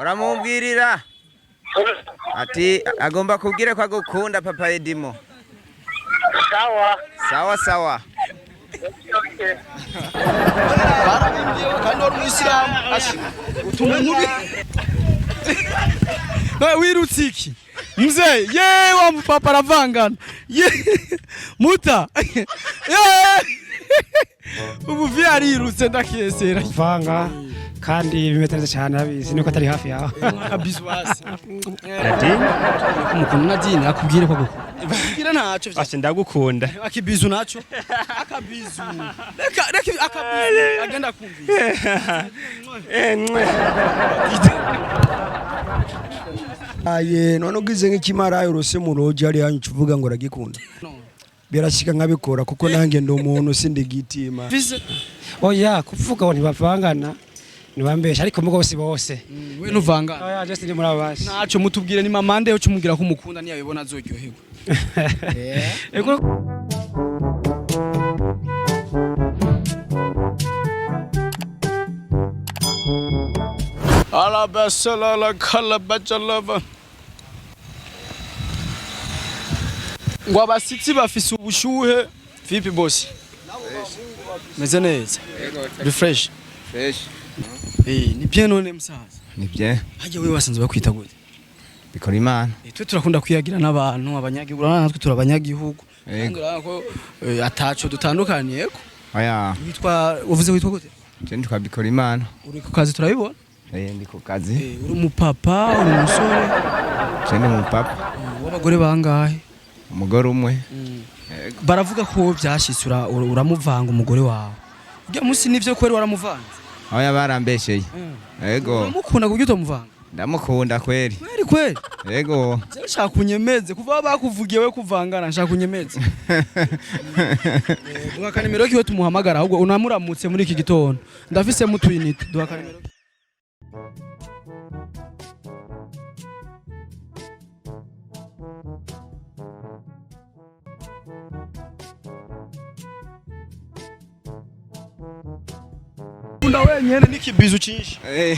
Uramubwirira ati agomba kubwire ko agukunda papa Edimo. Sawa. Sawa sawa. Barabimbiye kandi wari umuyisilamu utuma mubi. Wirutse iki mzee ye wa mpapa aravangana ye muta ye ubu Arirutse ndakiyesera vanga kandi bimeze neza cyane abizi niko atari hafi yawe kabizwasi Nadine umukunda Nadine akubwire ko gukunda ntaco ase ndagukunda akibizu naco akabizu reka akabizu agenda kumvira aye none ugize nk'ikimara Arirutse mu roje ari yanyu uvuga ngo ragikunda birashika nkabikora kuko nange ndo umuntu sindigitima oya kuvuga ngo ntibavangana nibambesha ariko mugo bose we nuvangana oya just ndi muri abashi naco mutubwire ni mamande yo cumubwira ko umukunda niyo yabibona azoryoherwa ego ala basala la kala bacalava ngo abasitsi bafise ubushuhe vipi boss meze neza refresh ni bien none musaza Ni bien. haje wewe wasanze bakwita gute Bikora Imana. twe turakunda kwiyagira n'abantu abanyagihugu natwe turabanyagihugu Yego. ko ataco dutandukaniye ko Oya. uvuze gute Je ndikwa Bikora Imana. uri ku kazi turabibona Ndi ku kazi. uri umupapa uri umusore Je ndi umupapa. w'abagore bangahe Umugore umwe. baravuga ko byashitse uramuvanga umugore wawe ujya munsi nivyo kweri waramuvanze Oya barambesheye. Yego. uramukunda kubyo utamuvanga Ndamukunda kweri. kweri Yego. nshaka kunyemeze kuva bakuvugiye we kuvangana nshaka kunyemeze duhaka nimero kiwe tumuhamagara ahubwo unamuramutse muri iki gitondo ndafise mu twinite duhaka nimero Kunda wenyene n'ikibizu cinshi.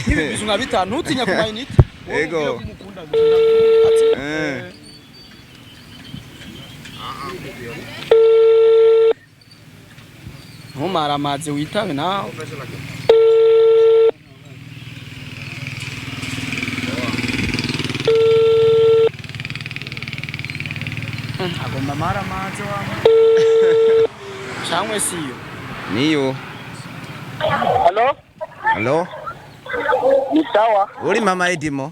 N'ibizu nka bitanu nutinya ku mayinite. Yego. Ntumara amazi witabe nawe. Agomba mara amazi wawe. Cyangwa siyo. Niyo. Hello? Ni sawa. Uri mama Edimo?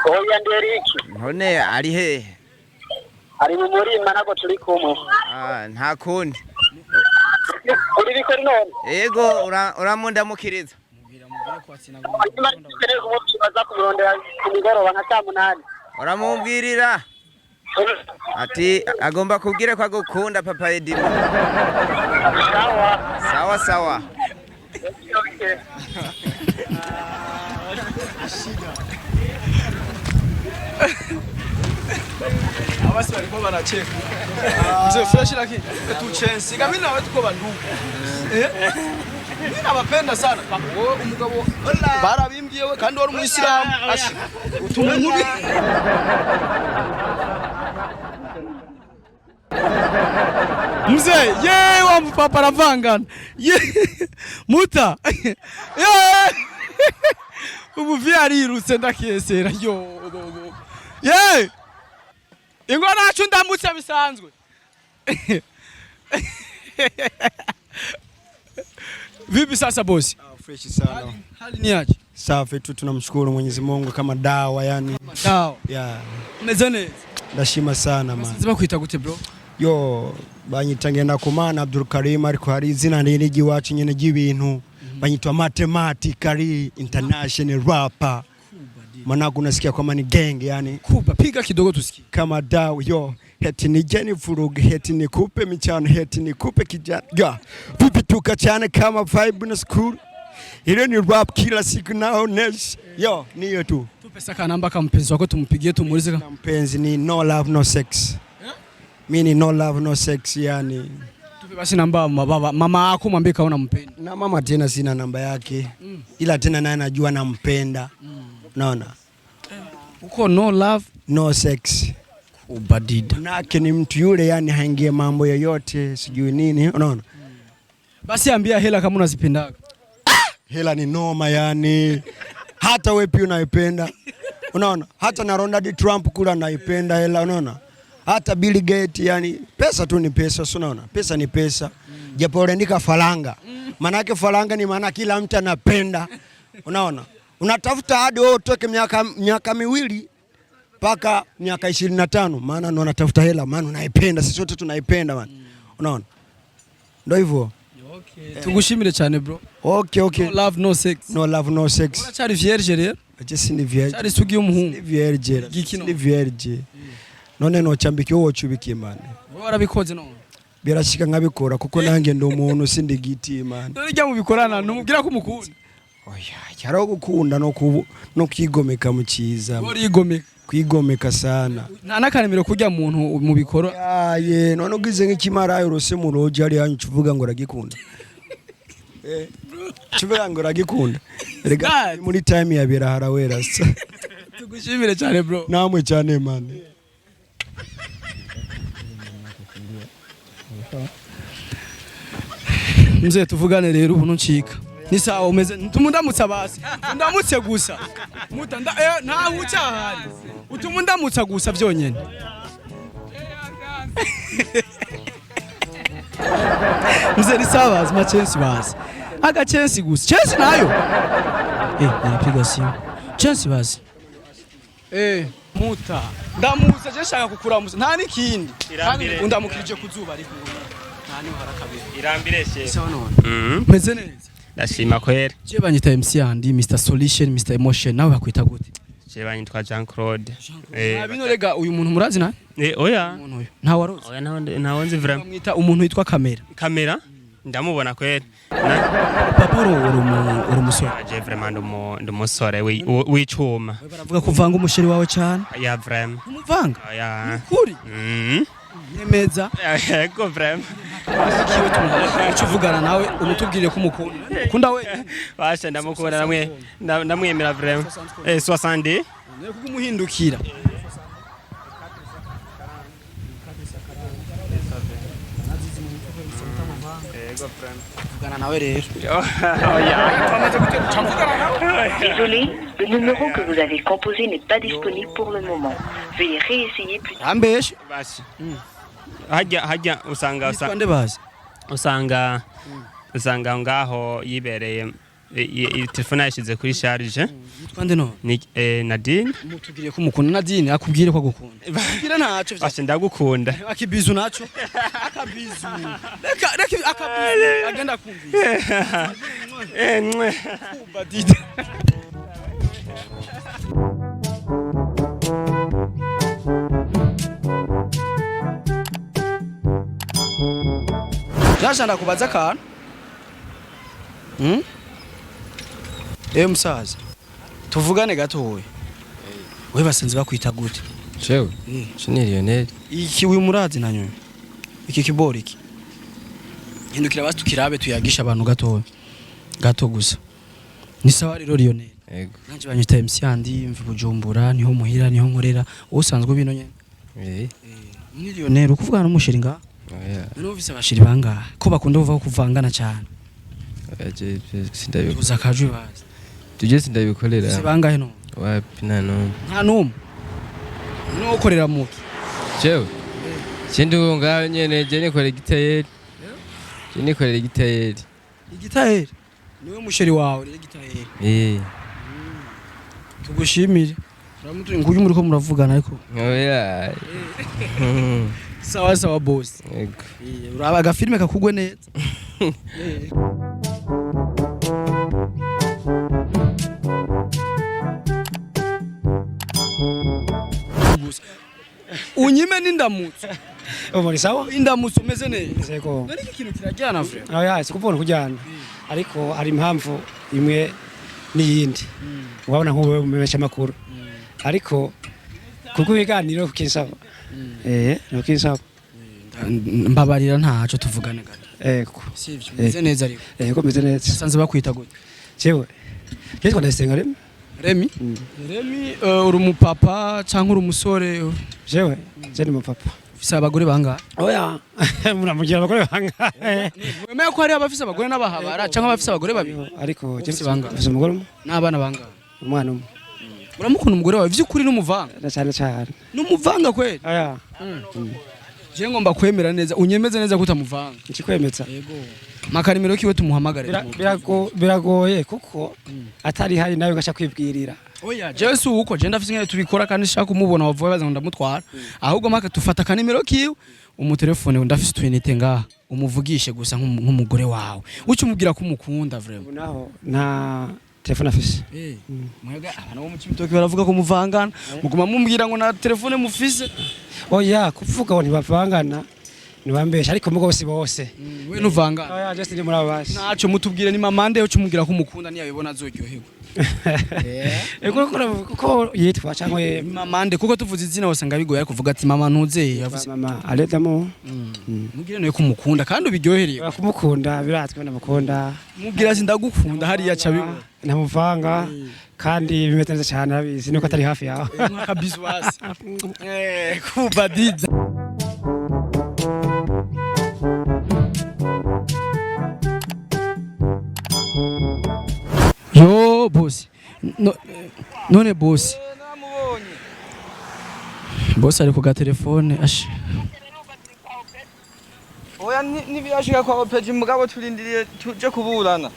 Oya nderiki. None ari he? Ari mu murima nako turi kumwe. Nta kundi. Uri bikora none? Yego uramundamukiriza. Hanyuma tukeneye kumubaza kumurondera ku migoroba nka 8. Uramubwirira ati agomba kubwire ko agukunda papa Edimo. Sawa. Sawa sawa. Abasi bariko baracheka. Mzee fresh lakini tuchensi. Kama mimi nawe tuko bandugu. Mimi nabapenda sana. Wewe umugabo barabimbye we kandi wari umuyisilamu. Utuma mubi. Mzee ye wa mpapa aravangana. Ye muta. Ye ubu Arirutse ndakiyesera yo. Ye ingo nacu ndamutse bisanzwe. Vipi sasa bosi? Fresh sana. Hali ni aje? Safi tu tunamshukuru Mwenyezi Mungu kama dawa yani. Dawa. Yeah. Mezane. Ndashima sana man. Ziba kwita gute bro? Yo banyitangenda kumana Abdul Karim ariko hari izina riri giwacu nyene gibintu. Banyitwa mathematically international rapper. Managu nasikia kwa mani gang yani. Kuba piga kidogo tusikie. Kama dawa yo heti ni jeni furugi heti ni kupe michano heti ni kupe kijana. Yeah. Vipi tukachane kama vibe na school. Ile ni rap kila siku naonesha. Yo niyo tu. Tupe saka namba kama mpenzi wako tumpigie tumuulize kama mpenzi ni no love no sex. Mimi no love no sex yani. Tupe basi namba mama yako mwambie kaona mpenda. Na mama tena sina namba yake. Ila tena naye najua nampenda. Unaona? Uko no love, No sex. ubadida. Manake ni mtu yule yani haingie mambo yoyote sijui nini, unaona? Basi ambia hela kama unazipendaga. Hela ni noma yani. Hata wewe pia unaipenda. Unaona? Hata na Donald Trump kula naipenda hela, unaona? Hata Bill Gates yani pesa tu ni pesa, unaona? Pesa ni pesa. Japo unaandika faranga. Manake faranga ni maana kila mtu anapenda. Unaona? Unatafuta hadi wewe utoke miaka miwili mpaka miaka 25, maana ndo unatafuta hela, maana unaipenda, sisi wote tunaipenda bana. Unaona? Ndio hivyo. Okay. Tugushimire cyane bro. Okay. No love no sex. No love no sex. Uracari vierge rero? Just ni vierge. Cyari sugi y'umuhungu. Ni vierge. Ni vierge. None no chambiki wowe cyubikiye mane. Wowe warabikoze no. Birashika nkabikora kuko nange ndo umuntu sindi giti mane. Dore jya mubikorana numubwira ko umukunda. Oya, cyaro gukunda no kwigomeka mu cyiza. Urigomeka. Kwigomeka sana. Nta nakanimiro kujya muntu mu bikoro. Ye none ugize nk'ikimara yorose mu roje ari yanyu cuvuga ngo ragikunda. Cuvuga ngo ragikunda. Rega muri time ya birahara wera sa. Tugushimire cyane bro. Namwe cyane man. Mzee tuvugane rero ubu ncika. Ni sawa umeze tumundamutsa basi. Ndamutse gusa. Mutanda nta ucyahari. Utumundamutsa gusa byonyene. Mzee ni sawa azima chance basi. Aga chance gusa. Chance nayo. Nilipiga simu. Chance basi. Muta. Ndamuza je shaka kukuramuza. Nta nikindi. Undamukirije kuzuba ariko. Nani harakabiri. Irambire Sawa none. Meze neza. Ndashima kwera. Je banyita MC andi Mr Solution Mr Emotion nawe bakwita gute? Je banyitwa Jean Claude. Bino rega uyu muntu murazi na? Oya. Umuntu uyu. Nta waroze. Oya naho nzi vraiment. Bamwita umuntu witwa Kamera. Kamera? Ndamubona kwera. Papa uri umusore. Je vraiment ndumusore w'icuma. Baravuga kuvanga umusheri wawe cyane. Ya vraiment. Umuvanga? Oya. Kuri? Nemeza. Yego vraiment. Kiwe tumuvugana nawe umutubwire ko umukunda. Ukunda we? Basha ndamukunda ndamwemera vraiment. 60. None kugumuhindukira. Yego vraiment. Vugana nawe rero. Désolé, le numéro que vous avez composé n'est pas disponible pour le moment. Veuillez réessayer plus tard. Ambeshe. Basi. Hajya usanga ngaho yibereye telefone yashize kuri charge. Yitwande no. Ni Nadine. Mutubwire ko umukunda Nadine akubwire ko agukunda. Bwira ntaco. Basi ndagukunda. Akibizu naco. Akabizu. Reka akabizu. Agenda kumvira. Badide. Jashanda kubaza akantu. Musaza. Tuvugane gatoya. We basenze bakwita gute? Chewe. Chini Lionel. Iki uyu murazi nanyo. Iki kibori iki. Hindukira basi tukirabe tuyagisha abantu gatoya. Gato gusa. Ni sawa rero Lionel. Yego. Nanje banyita MC andi mvi Bujumbura niho muhira niho nkorera. Usanzwe bino nyene. Ni Lionel ukuvugana n'umushiri nga? Oya. None uvise abashiri banga ko bakunda kuva kuvangana cyane. Aje sindabikora. Uzakajwe bazi. Tuje sindabikorera. Sibangahe no? Wapi nano. Nta numwe. No ukorera muki. Chewe. Sindu ngaho nyene je nikorera igitayeri. Je nikorera igitayeri. Igitayeri. Niwe musheri wawe rero igitayeri. Tugushimire. Uramutu nguyu muri ko muravugana ariko. Oya. Sawa sawa boss. Yego. Uraba agafilme kakugwe neza. Unyime n'indamutso. Ubu ni sawa? Indamutso umeze neza. Seko. Nari iki kintu kirajyana frere. Oya, sikuvuna kujyana. Ariko hari impamvu imwe n'iyindi. Wabona nk'ubu umesha makuru. Ariko kuko ibiganiro kinsaba. No kinsaba. Mbabarira ntaco tuvugane gato. Sivyo. Meze neza ariko. Ko meze neza. Sanze bakwita gute? Jewe. Yitwa ndasenga rero. Remi Remi uri umupapa cyangwa uri umusore jewe je ni umupapa ufise abagore bangahe oya muramugira abagore bangahe wemeye ko hari abafise abagore n'abahabara cyangwa abafise abagore babiri ariko je Ufise bangahe? mfise umugore umwe n'abana bangahe umwana umwe uramukunda umugore wawe vy'ukuri n'umuvanga cyane cyane n'umuvanga kweli oya je ngomba kwemera neza unyemeze neza ko utamuvanga ikikwemeza yego makarimero kiwe tumuhamagare biragoye kuko atari hari nawe ngaca kwibwirira oya jewe si uko je ndafise ngene tubikora kandi shaka kumubona wavuye baza ngo ndamutwara ahubwo maka tufata kanimero kiwe umutelefone ndafise twinite ngaha umuvugishe gusa nk'umugore wawe uca umubwira ko umukunda vraiment naho nta telefone afise mwega abana bo mu Cibitoke baravuga ko muvangana muguma mumbwira ngo na telefone mufise oya kuvuga ngo ntibavangana nibambesha ariko mugo bose we nuvangana oya just ni muri abasi naco mutubwire ni mamande uca umubwira ko umukunda niyo yabibona azoryoherwa kuko yitwa cyangwa mamande kuko tuvuze izina wasanga bigoye kuvuga ati mama ntuze yavuze mama aledamo mubwire no kumukunda kandi ubiryohereye kumukunda biratwe ndamukunda mubwira ati ndagukunda hariya ca bibona ntamuvanga kandi bimeze neza cyane abizi nuko atari hafi yawe kabisa wasi kubadiza yo bosi none bosi bosi ari ku gatelefone ashe oya nibiyashika kwa peji mugabo turindiriye tuje kuburana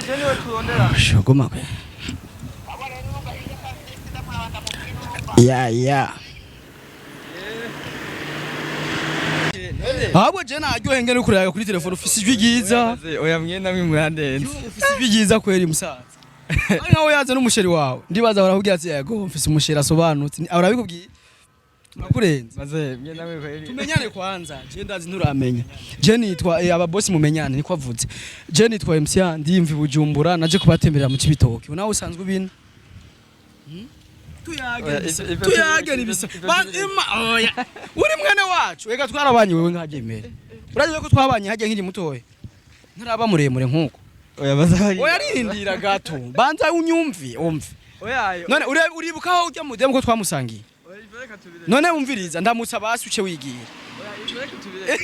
je niwe turondera shogoma kwe ya abo je naryohe ngene kurega kuri telefone ufise ijwi ryiza oya mwenda mwimurandenze ufise ijwi ryiza kweri musaza ari nkaho yaze n'umusheri wawe ndibaza barakubwira ati yego mfise umusheri asobanutse arabikubwiye Nakurenze. Maze mwenda mwe kweri. Tumenyane kwanza. Je ndazi nturamenya. Je nitwa aba boss mumenyane niko avuze. Je nitwa MC ndimvi Bujumbura naje kubatemberera mu Cibitoke. Nawe usanzwe ubina. Tuyage nibisa. Oya. Uri mwene wacu. Ega twarabanye wewe nkajemere. Uraje ko twabanye hajya nkiri mutoye. Ntaraba muremure nkuko. Oya bazari. Oya rindira gato. Banza unyumvi, umvi. Oya. None uribuka aho ujya mu demo ko twamusangiye. None umviriza ndamutsa basi uce wigira. Oya,